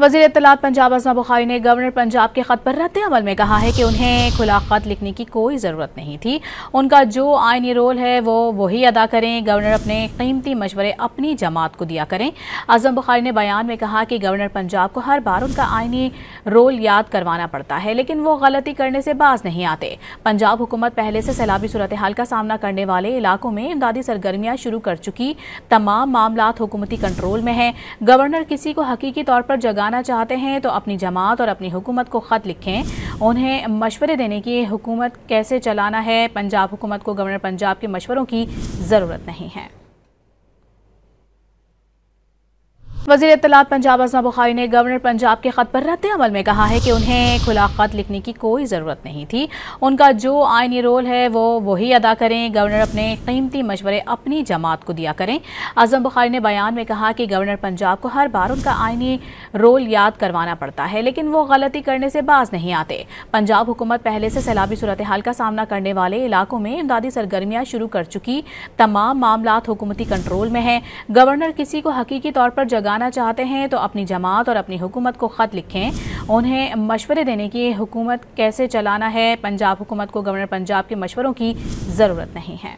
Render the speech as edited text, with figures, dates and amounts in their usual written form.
वज़ीर इत्तलात पंजाब अज़मा बुखारी ने गवर्नर पंजाब के ख़त पर रद्द अमल में कहा है कि उन्हें खुला ख़त लिखने की कोई ज़रूरत नहीं थी। उनका जो आइनी रोल है वो वही अदा करें। गवर्नर अपने कीमती मशवरे अपनी जमात को दिया करें। अज़म बुखारी ने बयान में कहा कि गवर्नर पंजाब को हर बार उनका आइनी रोल याद करवाना पड़ता है, लेकिन वो गलती करने से बाज नहीं आते। पंजाब हुकूमत पहले से सैलाबी सूरत हाल का सामना करने वाले इलाकों में इमदादी सरगर्मियाँ शुरू कर चुकी। तमाम मामलात हुकूमती कंट्रोल में है। गवर्नर किसी को हकीकी तौर पर जगाना चाहते हैं तो अपनी जमात और अपनी हुकूमत को खत लिखें। उन्हें मशवरे देने की हुकूमत कैसे चलाना है, पंजाब हुकूमत को गवर्नर पंजाब के मशवरों की ज़रूरत नहीं है। वज़ीर इत्तलात पंजाब अज़मा बुखारी ने गवर्नर पंजाब के ख़त पर रद्द अमल में कहा है कि उन्हें खुला ख़त लिखने की कोई ज़रूरत नहीं थी। उनका जो आइनी रोल है वो वही अदा करें। गवर्नर अपने कीमती मशवरे अपनी जमात को दिया करें। अज़म बुखारी ने बयान में कहा कि गवर्नर पंजाब को हर बार उनका आइनी रोल याद करवाना पड़ता है, लेकिन वो गलती करने से बाज नहीं आते। पंजाब हुकूमत पहले से सैलाबी सूरत हाल का सामना करने वाले इलाकों में इमदादी सरगर्मियाँ शुरू कर चुकी। तमाम मामलात हुकूमती कंट्रोल में है। गवर्नर किसी को हकीकी तौर पर जगाना चाहते हैं तो अपनी जमात और अपनी हुकूमत को खत लिखें। उन्हें मशवरे देने की हुकूमत कैसे चलाना है, पंजाब हुकूमत को गवर्नर पंजाब के मशवरों की ज़रूरत नहीं है।